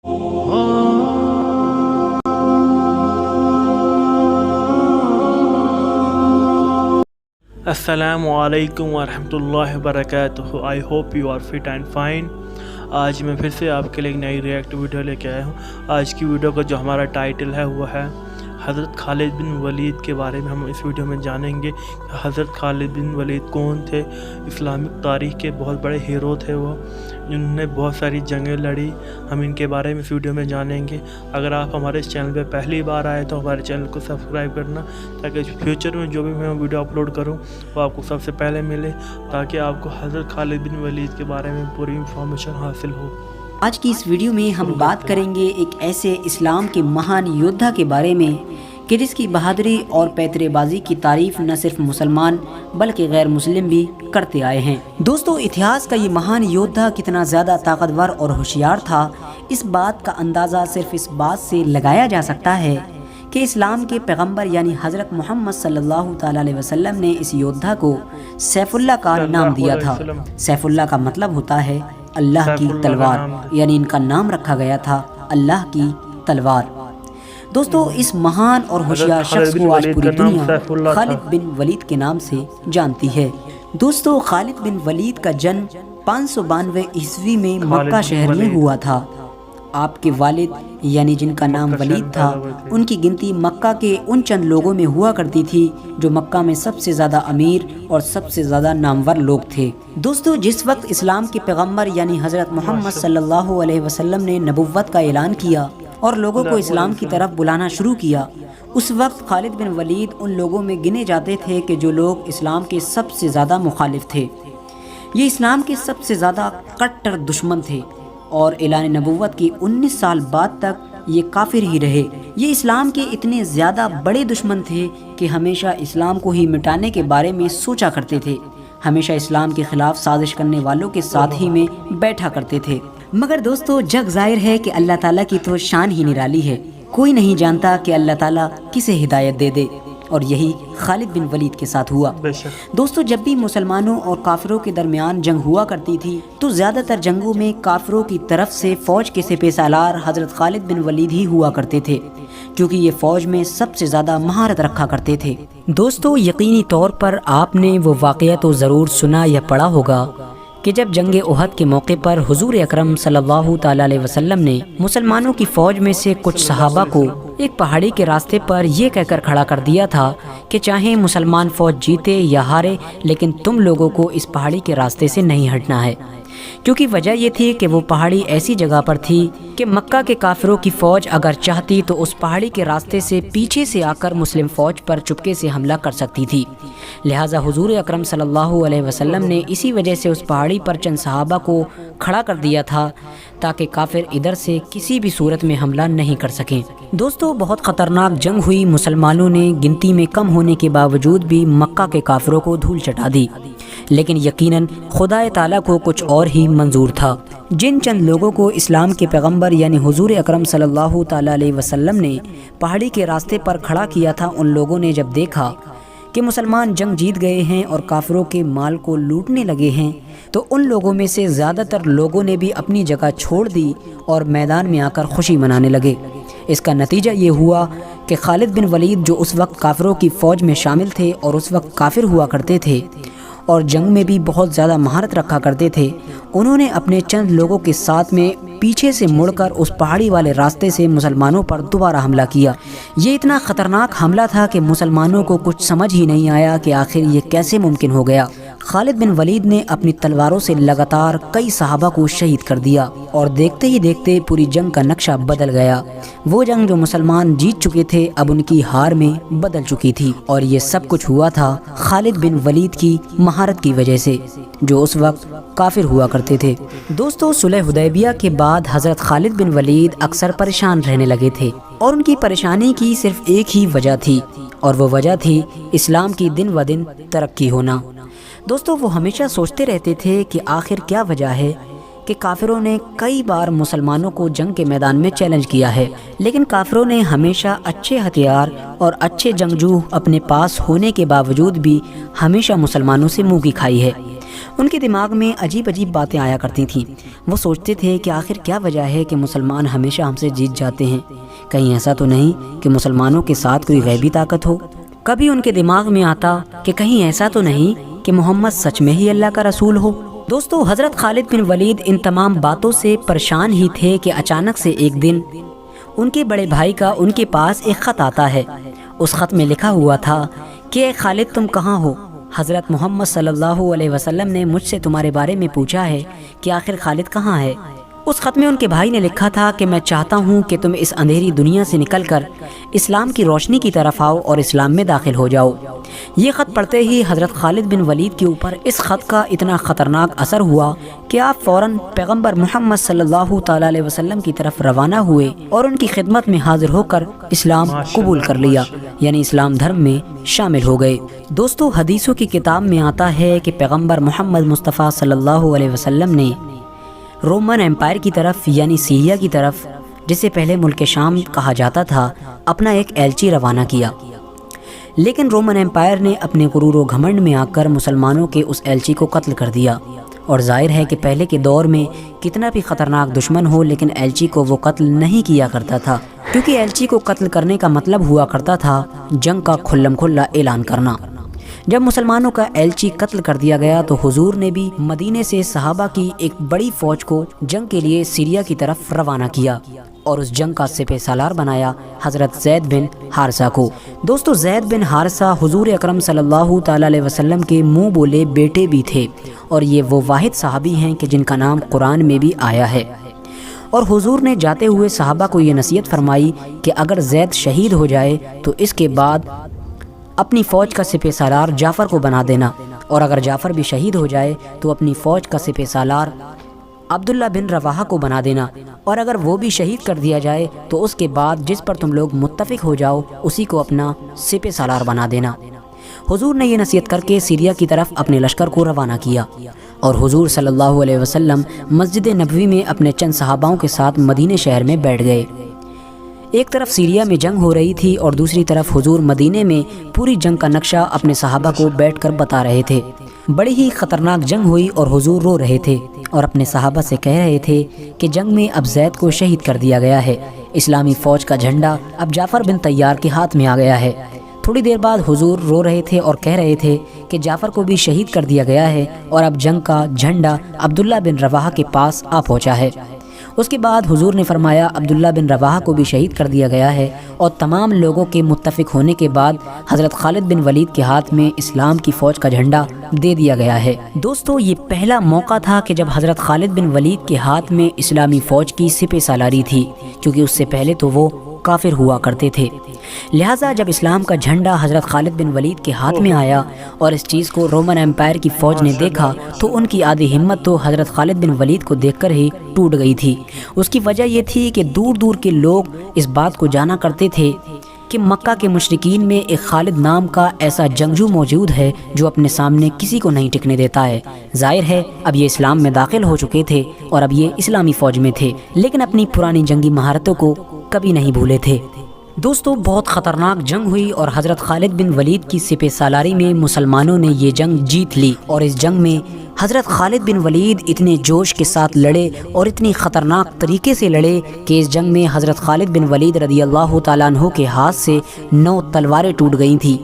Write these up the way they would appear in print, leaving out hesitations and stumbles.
السلام علیکم ورحمۃ اللہ وبرکاتہ. I hope you are fit and fine. آج میں پھر سے آپ کے لیے ایک نئی ریئیکٹ ویڈیو لے کے آیا ہوں. آج کی ویڈیو کا جو ہمارا ٹائٹل ہے وہ ہے حضرت خالد بن ولید کے بارے میں. ہم اس ویڈیو میں جانیں گے کہ حضرت خالد بن ولید کون تھے. اسلامک تاریخ کے بہت بڑے ہیرو تھے وہ، جنہوں نے بہت ساری جنگیں لڑی. ہم ان کے بارے میں اس ویڈیو میں جانیں گے. اگر آپ ہمارے اس چینل پہ پہلی بار آئے تو ہمارے چینل کو سبسکرائب کرنا، تاکہ فیوچر میں جو بھی میں ویڈیو اپلوڈ کروں وہ آپ کو سب سے پہلے ملے، تاکہ آپ کو حضرت خالد بن ولید کے بارے میں پوری انفارمیشن حاصل ہو. آج کی اس ویڈیو میں ہم بات کریں گے ایک ایسے اسلام کے مہان یودھا کے بارے میں کہ جس کی بہادری اور پیترے بازی کی تعریف نہ صرف مسلمان بلکہ غیر مسلم بھی کرتے آئے ہیں. دوستو، اتہاس کا یہ مہان یودھا کتنا زیادہ طاقتور اور ہوشیار تھا، اس بات کا اندازہ صرف اس بات سے لگایا جا سکتا ہے کہ اسلام کے پیغمبر یعنی حضرت محمد صلی اللہ تعالیٰ علیہ وسلم نے اس یودھا کو سیف اللہ کا نام دیا تھا. سیف اللہ کا مطلب ہوتا ہے اللہ کی تلوار، یعنی ان کا نام رکھا گیا تھا اللہ کی تلوار. دوستو، اس مہان اور ہوشیار شخص کو آج پوری دنیا خالد بن ولید کے نام سے جانتی ہے. دوستو، خالد بن ولید کا جنم 592 عیسوی میں مکہ شہر میں ہوا تھا. آپ کے والد یعنی جن کا نام ولید تھا، ان کی گنتی مکہ کے ان چند لوگوں میں ہوا کرتی تھی جو مکہ میں سب سے زیادہ امیر اور سب سے زیادہ نامور لوگ تھے. دوستو، جس وقت اسلام کے پیغمبر یعنی حضرت محمد صلی اللہ علیہ وسلم نے نبوت کا اعلان کیا اور لوگوں کو اسلام کی طرف بلانا شروع کیا، اس وقت خالد بن ولید ان لوگوں میں گنے جاتے تھے کہ جو لوگ اسلام کے سب سے زیادہ مخالف تھے. یہ اسلام کے سب سے زیادہ کٹر دشمن تھے اور اعلان نبوت کی 19 سال بعد تک یہ کافر ہی رہے. یہ اسلام کے اتنے زیادہ بڑے دشمن تھے کہ ہمیشہ اسلام کو ہی مٹانے کے بارے میں سوچا کرتے تھے، ہمیشہ اسلام کے خلاف سازش کرنے والوں کے ساتھ ہی میں بیٹھا کرتے تھے. مگر دوستو، جگ ظاہر ہے کہ اللہ تعالیٰ کی تو شان ہی نرالی ہے. کوئی نہیں جانتا کہ اللہ تعالیٰ کسے ہدایت دے دے، اور یہی خالد بن ولید کے ساتھ ہوا. دوستو، جب بھی مسلمانوں اور کافروں کے درمیان جنگ ہوا کرتی تھی تو زیادہ تر جنگوں میں کافروں کی طرف سے فوج کے سپہ سالار حضرت خالد بن ولید ہی ہوا کرتے تھے، کیونکہ یہ فوج میں سب سے زیادہ مہارت رکھا کرتے تھے. دوستو، یقینی طور پر آپ نے وہ واقعہ تو ضرور سنا یا پڑھا ہوگا کہ جب جنگ احد کے موقع پر حضور اکرم صلی اللہ تعالیٰ علیہ وسلم نے مسلمانوں کی فوج میں سے کچھ صحابہ کو ایک پہاڑی کے راستے پر یہ کہہ کر کھڑا کر دیا تھا کہ چاہے مسلمان فوج جیتے یا ہارے، لیکن تم لوگوں کو اس پہاڑی کے راستے سے نہیں ہٹنا ہے. کیونکہ وجہ یہ تھی کہ وہ پہاڑی ایسی جگہ پر تھی کہ مکہ کے کافروں کی فوج اگر چاہتی تو اس پہاڑی کے راستے سے پیچھے سے آ کر مسلم فوج پر چپکے سے حملہ کر سکتی تھی. لہٰذا حضور اکرم صلی اللہ علیہ وسلم نے اسی وجہ سے اس پہاڑی پر چند صحابہ کو کھڑا کر دیا تھا تاکہ کافر ادھر سے کسی بھی صورت میں حملہ نہیں کر سکیں. دوستو، بہت خطرناک جنگ ہوئی. مسلمانوں نے گنتی میں کم ہونے کے باوجود بھی مکہ کے کافروں کو دھول چٹا دی، لیکن یقیناً خدا تعالیٰ کو کچھ اور ہی منظور تھا. جن چند لوگوں کو اسلام کے پیغمبر یعنی حضور اکرم صلی اللہ تعالیٰ علیہ وسلم نے پہاڑی کے راستے پر کھڑا کیا تھا، ان لوگوں نے جب دیکھا کہ مسلمان جنگ جیت گئے ہیں اور کافروں کے مال کو لوٹنے لگے ہیں تو ان لوگوں میں سے زیادہ تر لوگوں نے بھی اپنی جگہ چھوڑ دی اور میدان میں آ کر خوشی منانے لگے. اس کا نتیجہ یہ ہوا کہ خالد بن ولید جو اس وقت کافروں کی فوج میں شامل تھے اور اس وقت کافر ہوا کرتے تھے اور جنگ میں بھی بہت زیادہ مہارت رکھا کرتے تھے، انہوں نے اپنے چند لوگوں کے ساتھ میں پیچھے سے مڑ کر اس پہاڑی والے راستے سے مسلمانوں پر دوبارہ حملہ کیا. یہ اتنا خطرناک حملہ تھا کہ مسلمانوں کو کچھ سمجھ ہی نہیں آیا کہ آخر یہ کیسے ممکن ہو گیا. خالد بن ولید نے اپنی تلواروں سے لگاتار کئی صحابہ کو شہید کر دیا اور دیکھتے ہی دیکھتے پوری جنگ کا نقشہ بدل گیا. وہ جنگ جو مسلمان جیت چکے تھے اب ان کی ہار میں بدل چکی تھی، اور یہ سب کچھ ہوا تھا خالد بن ولید کی مہارت کی وجہ سے جو اس وقت کافر ہوا کرتے تھے. دوستو، صلح حدیبیہ کے بعد حضرت خالد بن ولید اکثر پریشان رہنے لگے تھے، اور ان کی پریشانی کی صرف ایک ہی وجہ تھی، اور وہ وجہ تھی اسلام کی دن و دن ترقی ہونا. دوستو، وہ ہمیشہ سوچتے رہتے تھے کہ آخر کیا وجہ ہے کہ کافروں نے کئی بار مسلمانوں کو جنگ کے میدان میں چیلنج کیا ہے، لیکن کافروں نے ہمیشہ اچھے ہتھیار اور اچھے جنگجو اپنے پاس ہونے کے باوجود بھی ہمیشہ مسلمانوں سے منہ کی کھائی ہے. ان کے دماغ میں عجیب عجیب باتیں آیا کرتی تھیں۔ وہ سوچتے تھے کہ آخر کیا وجہ ہے کہ مسلمان ہمیشہ ہم سے جیت جاتے ہیں، کہیں ایسا تو نہیں کہ مسلمانوں کے ساتھ کوئی غیبی طاقت ہو۔ کبھی ان کے دماغ میں آتا کہ کہیں ایسا تو نہیں کہ محمد سچ میں ہی اللہ کا رسول ہو۔ دوستو، حضرت خالد بن ولید ان تمام باتوں سے پریشان ہی تھے کہ اچانک سے ایک دن ان کے بڑے بھائی کا ان کے پاس ایک خط آتا ہے۔ اس خط میں لکھا ہوا تھا کہ اے خالد، تم کہاں ہو؟ حضرت محمد صلی اللہ علیہ وسلم نے مجھ سے تمہارے بارے میں پوچھا ہے کہ آخر خالد کہاں ہے۔ اس خط میں ان کے بھائی نے لکھا تھا کہ میں چاہتا ہوں کہ تم اس اندھیری دنیا سے نکل کر اسلام کی روشنی کی طرف آؤ اور اسلام میں داخل ہو جاؤ۔ یہ خط پڑھتے ہی حضرت خالد بن ولید کے اوپر اس خط کا اتنا خطرناک اثر ہوا کہ آپ فوراً پیغمبر محمد صلی اللہ تعالیٰ علیہ وسلم کی طرف روانہ ہوئے اور ان کی خدمت میں حاضر ہو کر اسلام قبول کر لیا، یعنی اسلام دھرم میں شامل ہو گئے۔ دوستو، حدیثوں کی کتاب میں آتا ہے کہ پیغمبر محمد مصطفیٰ صلی اللہ علیہ وسلم نے رومن امپائر کی طرف یعنی سیریا کی طرف، جسے پہلے ملک شام کہا جاتا تھا، اپنا ایک ایلچی روانہ کیا، لیکن رومن امپائر نے اپنے غرور و گھمنڈ میں آ کر مسلمانوں کے اس ایلچی کو قتل کر دیا۔ اور ظاہر ہے کہ پہلے کے دور میں کتنا بھی خطرناک دشمن ہو لیکن ایلچی کو وہ قتل نہیں کیا کرتا تھا، کیونکہ ایلچی کو قتل کرنے کا مطلب ہوا کرتا تھا جنگ کا کھلم کھلا اعلان کرنا۔ جب مسلمانوں کا ایلچی قتل کر دیا گیا تو حضور نے بھی مدینے سے صحابہ کی ایک بڑی فوج کو جنگ کے لیے سیریا کی طرف روانہ کیا اور اس جنگ کا سپہ سالار بنایا حضرت زید بن حارثہ کو۔ دوستو، زید بن حارثہ حضور اکرم صلی اللہ تعالیٰ علیہ وسلم کے منہ بولے بیٹے بھی تھے، اور یہ وہ واحد صحابی ہیں کہ جن کا نام قرآن میں بھی آیا ہے۔ اور حضور نے جاتے ہوئے صحابہ کو یہ نصیحت فرمائی کہ اگر زید شہید ہو جائے تو اس کے بعد اپنی فوج کا سپہ سالار جعفر کو بنا دینا، اور اگر جعفر بھی شہید ہو جائے تو اپنی فوج کا سپہ سالار عبداللہ بن رواحہ کو بنا دینا، اور اگر وہ بھی شہید کر دیا جائے تو اس کے بعد جس پر تم لوگ متفق ہو جاؤ اسی کو اپنا سپہ سالار بنا دینا۔ حضور نے یہ نصیحت کر کے سیریا کی طرف اپنے لشکر کو روانہ کیا، اور حضور صلی اللہ علیہ وسلم مسجد نبوی میں اپنے چند صحاباؤں کے ساتھ مدینے شہر میں بیٹھ گئے۔ ایک طرف سیریا میں جنگ ہو رہی تھی اور دوسری طرف حضور مدینے میں پوری جنگ کا نقشہ اپنے صحابہ کو بیٹھ کر بتا رہے تھے۔ بڑی ہی خطرناک جنگ ہوئی اور حضور رو رہے تھے اور اپنے صحابہ سے کہہ رہے تھے کہ جنگ میں اب زید کو شہید کر دیا گیا ہے، اسلامی فوج کا جھنڈا اب جعفر بن طیار کے ہاتھ میں آ گیا ہے۔ تھوڑی دیر بعد حضور رو رہے تھے اور کہہ رہے تھے کہ جعفر کو بھی شہید کر دیا گیا ہے اور اب جنگ کا جھنڈا عبداللہ بن رواحہ کے پاس آ پہنچا ہے۔ اس کے بعد حضور نے فرمایا عبداللہ بن رواحہ کو بھی شہید کر دیا گیا ہے، اور تمام لوگوں کے متفق ہونے کے بعد حضرت خالد بن ولید کے ہاتھ میں اسلام کی فوج کا جھنڈا دے دیا گیا ہے۔ دوستو، یہ پہلا موقع تھا کہ جب حضرت خالد بن ولید کے ہاتھ میں اسلامی فوج کی سپہ سالاری تھی، کیونکہ اس سے پہلے تو وہ کافر ہوا کرتے تھے۔ لہٰذا جب اسلام کا جھنڈا حضرت خالد بن ولید کے ہاتھ میں آیا اور اس چیز کو رومن امپائر کی فوج نے دیکھا تو ان کی آدھی ہمت تو حضرت خالد بن ولید کو دیکھ کر ہی ٹوٹ گئی تھی۔ اس کی وجہ یہ تھی کہ دور دور کے لوگ اس بات کو جانا کرتے تھے کہ مکہ کے مشرکین میں ایک خالد نام کا ایسا جنگجو موجود ہے جو اپنے سامنے کسی کو نہیں ٹکنے دیتا ہے۔ ظاہر ہے اب یہ اسلام میں داخل ہو چکے تھے اور اب یہ اسلامی فوج میں تھے، لیکن اپنی پرانی جنگی مہارتوں کو کبھی نہیں بھولے تھے۔ دوستو، بہت خطرناک جنگ ہوئی اور حضرت خالد بن ولید کی سپہ سالاری میں مسلمانوں نے یہ جنگ جیت لی، اور اس جنگ میں حضرت خالد بن ولید اتنے جوش کے ساتھ لڑے اور اتنی خطرناک طریقے سے لڑے کہ اس جنگ میں حضرت خالد بن ولید رضی اللہ تعالیٰ عنہ کے ہاتھ سے 9 تلواریں ٹوٹ گئی تھیں۔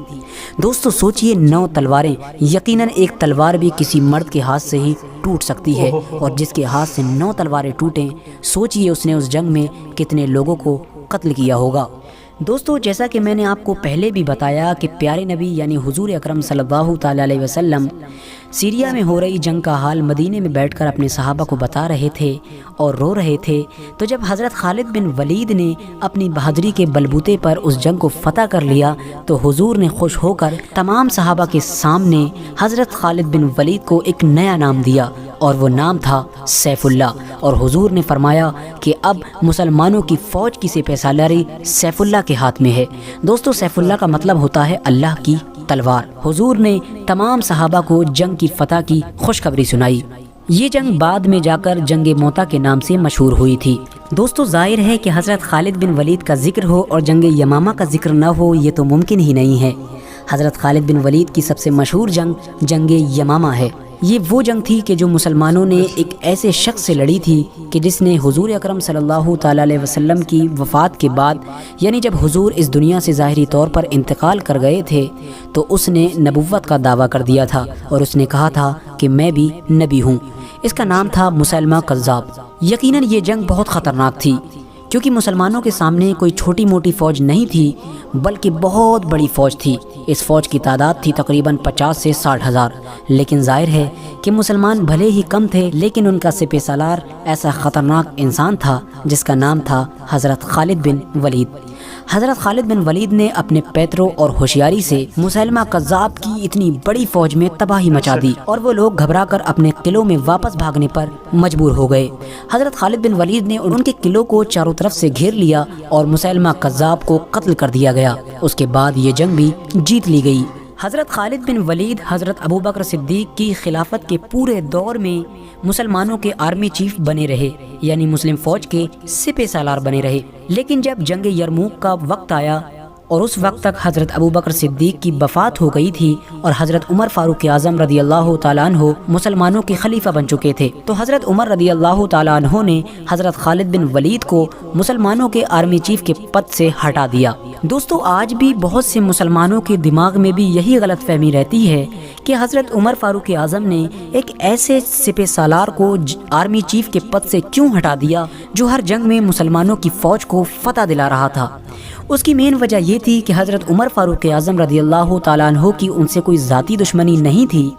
دوستو سوچئے 9 تلواریں، یقیناً ایک تلوار بھی کسی مرد کے ہاتھ سے ہی ٹوٹ سکتی ہے، اور جس کے ہاتھ سے 9 تلواریں ٹوٹیں، سوچئے اس نے اس جنگ میں کتنے لوگوں کو قتل کیا ہوگا۔ دوستو، جیسا کہ میں نے آپ کو پہلے بھی بتایا کہ پیارے نبی یعنی حضور اکرم صلی اللہ تعالیٰ علیہ وسلم سیریا میں ہو رہی جنگ کا حال مدینے میں بیٹھ کر اپنے صحابہ کو بتا رہے تھے اور رو رہے تھے، تو جب حضرت خالد بن ولید نے اپنی بہادری کے بلبوتے پر اس جنگ کو فتح کر لیا تو حضور نے خوش ہو کر تمام صحابہ کے سامنے حضرت خالد بن ولید کو ایک نیا نام دیا، اور وہ نام تھا سیف اللہ، اور حضور نے فرمایا کہ اب مسلمانوں کی فوج کی سپہ سالاری سیف اللہ کے ہاتھ میں ہے۔ دوستو، سیف اللہ کا مطلب ہوتا ہے اللہ کی تلوار۔ حضور نے تمام صحابہ کو جنگ کی فتح کی خوشخبری سنائی۔ یہ جنگ بعد میں جا کر جنگ موتا کے نام سے مشہور ہوئی تھی۔ دوستو، ظاہر ہے کہ حضرت خالد بن ولید کا ذکر ہو اور جنگ یمامہ کا ذکر نہ ہو، یہ تو ممکن ہی نہیں ہے۔ حضرت خالد بن ولید کی سب سے مشہور جنگ جنگ یمامہ ہے۔ یہ وہ جنگ تھی کہ جو مسلمانوں نے ایک ایسے شخص سے لڑی تھی کہ جس نے حضور اکرم صلی اللہ تعالیٰ علیہ وسلم کی وفات کے بعد، یعنی جب حضور اس دنیا سے ظاہری طور پر انتقال کر گئے تھے، تو اس نے نبوت کا دعویٰ کر دیا تھا اور اس نے کہا تھا کہ میں بھی نبی ہوں۔ اس کا نام تھا مسیلمہ کذاب۔ یقیناً یہ جنگ بہت خطرناک تھی، کیونکہ مسلمانوں کے سامنے کوئی چھوٹی موٹی فوج نہیں تھی بلکہ بہت بڑی فوج تھی۔ اس فوج کی تعداد تھی تقریباً 50 سے 60 ہزار، لیکن ظاہر ہے کہ مسلمان بھلے ہی کم تھے لیکن ان کا سپہ سالار ایسا خطرناک انسان تھا جس کا نام تھا حضرت خالد بن ولید۔ حضرت خالد بن ولید نے اپنے پیتروں اور ہوشیاری سے مسیلمہ کذاب کی اتنی بڑی فوج میں تباہی مچا دی اور وہ لوگ گھبرا کر اپنے قلعوں میں واپس بھاگنے پر مجبور ہو گئے۔ حضرت خالد بن ولید نے ان کے قلعوں کو چاروں طرف سے گھیر لیا اور مسیلمہ کذاب کو قتل کر دیا گیا۔ اس کے بعد یہ جنگ بھی جیت لی گئی۔ حضرت خالد بن ولید حضرت ابوبکر صدیق کی خلافت کے پورے دور میں مسلمانوں کے آرمی چیف بنے رہے، یعنی مسلم فوج کے سپہ سالار بنے رہے۔ لیکن جب جنگ یرموک کا وقت آیا اور اس وقت تک حضرت ابوبکر صدیق کی وفات ہو گئی تھی اور حضرت عمر فاروق اعظم رضی اللہ تعالیٰ عنہ مسلمانوں کے خلیفہ بن چکے تھے، تو حضرت عمر رضی اللہ تعالیٰ عنہ نے حضرت خالد بن ولید کو مسلمانوں کے آرمی چیف کے پد سے ہٹا دیا۔ دوستو، آج بھی بہت سے مسلمانوں کے دماغ میں بھی یہی غلط فہمی رہتی ہے کہ حضرت عمر فاروق اعظم نے ایک ایسے سپہ سالار کو آرمی چیف کے پد سے کیوں ہٹا دیا جو ہر جنگ میں مسلمانوں کی فوج کو فتح دلا رہا تھا۔ اس کی مین وجہ یہ تھی کہ حضرت عمر فاروق اعظم رضی اللہ تعالیٰ عنہ کی ان سے کوئی ذاتی دشمنی نہیں تھی،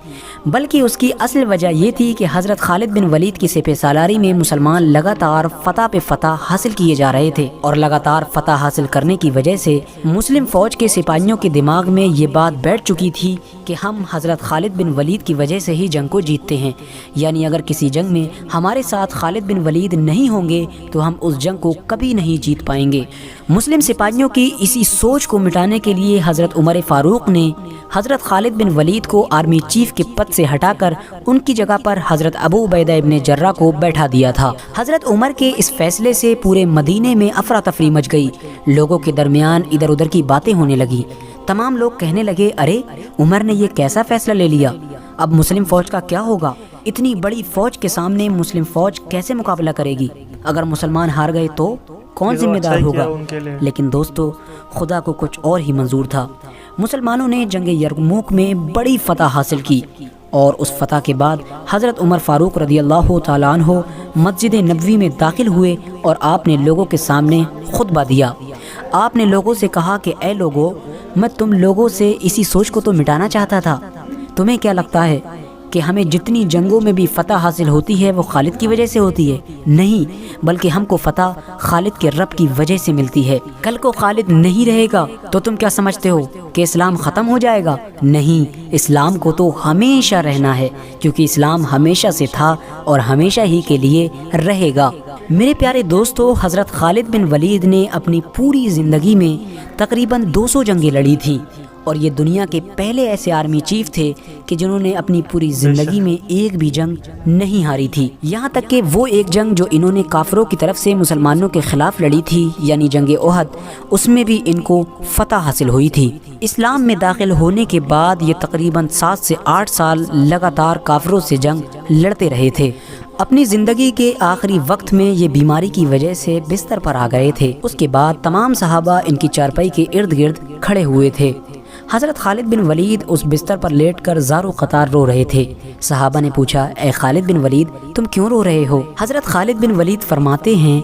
بلکہ اس کی اصل وجہ یہ تھی کہ حضرت خالد بن ولید کی سپہ سالاری میں مسلمان لگاتار فتح پہ فتح حاصل کیے جا رہے تھے، اور لگاتار فتح حاصل کرنے کی وجہ سے مسلم فوج کے سپاہیوں کے دماغ میں یہ بات بیٹھ چکی تھی کہ ہم حضرت خالد بن ولید کی وجہ سے ہی جنگ کو جیتتے ہیں، یعنی اگر کسی جنگ میں ہمارے ساتھ خالد بن ولید نہیں ہوں گے تو ہم اس جنگ کو کبھی نہیں جیت پائیں گے۔ مسلم سپاہیوں کی اسی سوچ کو مٹانے کے لیے حضرت عمر فاروق نے حضرت خالد بن ولید کو آرمی چیف کے پد سے ہٹا کر ان کی جگہ پر حضرت ابو عبیدہ ابن جراح کو بیٹھا دیا تھا۔ حضرت عمر کے اس فیصلے سے پورے مدینے میں افراتفری مچ گئی، لوگوں کے درمیان ادھر ادھر کی باتیں ہونے لگی۔ تمام لوگ کہنے لگے، ارے عمر نے یہ کیسا فیصلہ لے لیا، اب مسلم فوج کا کیا ہوگا؟ اتنی بڑی فوج کے سامنے مسلم فوج کیسے مقابلہ کرے گی؟ اگر مسلمان ہار گئے تو کون ذمہ دار ہوگا؟ لیکن دوستو، خدا کو کچھ اور ہی منظور تھا۔ مسلمانوں نے جنگ یرموک میں بڑی فتح حاصل کی، اور اس فتح کے بعد حضرت عمر فاروق رضی اللہ تعالیٰ عنہ مسجد نبوی میں داخل ہوئے اور آپ نے لوگوں کے سامنے خطبہ دیا۔ آپ نے لوگوں سے کہا کہ اے لوگو، میں تم لوگوں سے اسی سوچ کو تو مٹانا چاہتا تھا۔ تمہیں کیا لگتا ہے کہ ہمیں جتنی جنگوں میں بھی فتح حاصل ہوتی ہے وہ خالد کی وجہ سے ہوتی ہے؟ نہیں، بلکہ ہم کو فتح خالد کے رب کی وجہ سے ملتی ہے۔ کل کو خالد نہیں رہے گا تو تم کیا سمجھتے ہو کہ اسلام ختم ہو جائے گا؟ نہیں، اسلام کو تو ہمیشہ رہنا ہے، کیونکہ اسلام ہمیشہ سے تھا اور ہمیشہ ہی کے لیے رہے گا۔ میرے پیارے دوستو، حضرت خالد بن ولید نے اپنی پوری زندگی میں تقریباً 200 جنگیں لڑی تھیں، اور یہ دنیا کے پہلے ایسے آرمی چیف تھے کہ جنہوں نے اپنی پوری زندگی میں ایک بھی جنگ نہیں ہاری تھی۔ یہاں تک کہ وہ ایک جنگ جو انہوں نے کافروں کی طرف سے مسلمانوں کے خلاف لڑی تھی، یعنی جنگ احد، اس میں بھی ان کو فتح حاصل ہوئی تھی۔ اسلام میں داخل ہونے کے بعد یہ تقریباً 7 سے 8 سال لگاتار کافروں سے جنگ لڑتے رہے تھے۔ اپنی زندگی کے آخری وقت میں یہ بیماری کی وجہ سے بستر پر آ گئے تھے۔ اس کے بعد تمام صحابہ ان کی چارپائی کے ارد گرد کھڑے ہوئے تھے۔ حضرت خالد بن ولید اس بستر پر لیٹ کر زارو قطار رو رہے تھے۔ صحابہ نے پوچھا، اے خالد بن ولید، تم کیوں رو رہے ہو؟ حضرت خالد بن ولید فرماتے ہیں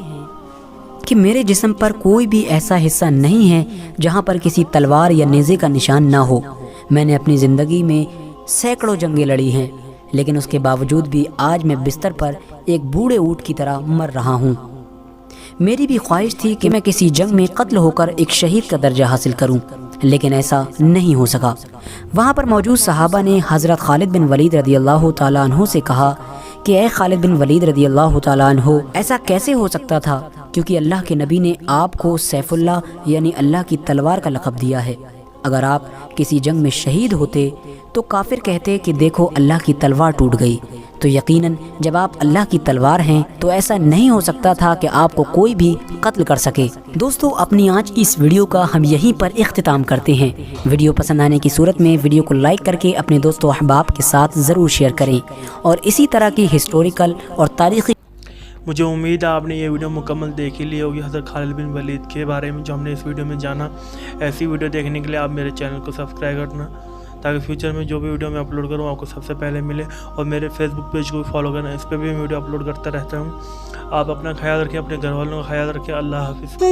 کہ میرے جسم پر کوئی بھی ایسا حصہ نہیں ہے جہاں پر کسی تلوار یا نیزے کا نشان نہ ہو۔ میں نے اپنی زندگی میں سینکڑوں جنگیں لڑی ہیں، لیکن اس کے باوجود بھی آج میں بستر پر ایک بوڑھے اونٹ کی طرح مر رہا ہوں۔ میری بھی خواہش تھی کہ میں کسی جنگ میں قتل ہو کر ایک شہید کا درجہ حاصل کروں، لیکن ایسا نہیں ہو سکا۔ وہاں پر موجود صحابہ نے حضرت خالد بن ولید رضی اللہ تعالیٰ عنہ سے کہا کہ اے خالد بن ولید رضی اللہ تعالیٰ عنہ، ایسا کیسے ہو سکتا تھا؟ کیونکہ اللہ کے نبی نے آپ کو سیف اللہ یعنی اللہ کی تلوار کا لقب دیا ہے۔ اگر آپ کسی جنگ میں شہید ہوتے تو کافر کہتے کہ دیکھو اللہ کی تلوار ٹوٹ گئی، تو یقیناً جب آپ اللہ کی تلوار ہیں تو ایسا نہیں ہو سکتا تھا کہ آپ کو کوئی بھی قتل کر سکے۔ دوستو اپنی آج کی اس ویڈیو کا ہم یہیں پر اختتام کرتے ہیں۔ ویڈیو پسند آنے کی صورت میں ویڈیو کو لائک کر کے اپنے دوستوں احباب کے ساتھ ضرور شیئر کریں، اور اسی طرح کی ہسٹوریکل اور تاریخی مجھے امید ہے آپ نے یہ ویڈیو مکمل دیکھ ہی لی ہوگی حضرت خالد بن ولید کے بارے میں جو ہم نے اس ویڈیو میں جانا۔ ایسی ویڈیو دیکھنے کے لیے آپ میرے چینل کو سبسکرائب کرنا تاکہ فیوچر میں جو بھی ویڈیو میں اپلوڈ کروں آپ کو سب سے پہلے ملے، اور میرے فیس بک پیج کو بھی فالو کرنا، اس پہ بھی میں ویڈیو اپلوڈ کرتا رہتا ہوں۔ آپ اپنا خیال رکھیں، اپنے گھر والوں کا خیال رکھیں۔ اللہ حافظ۔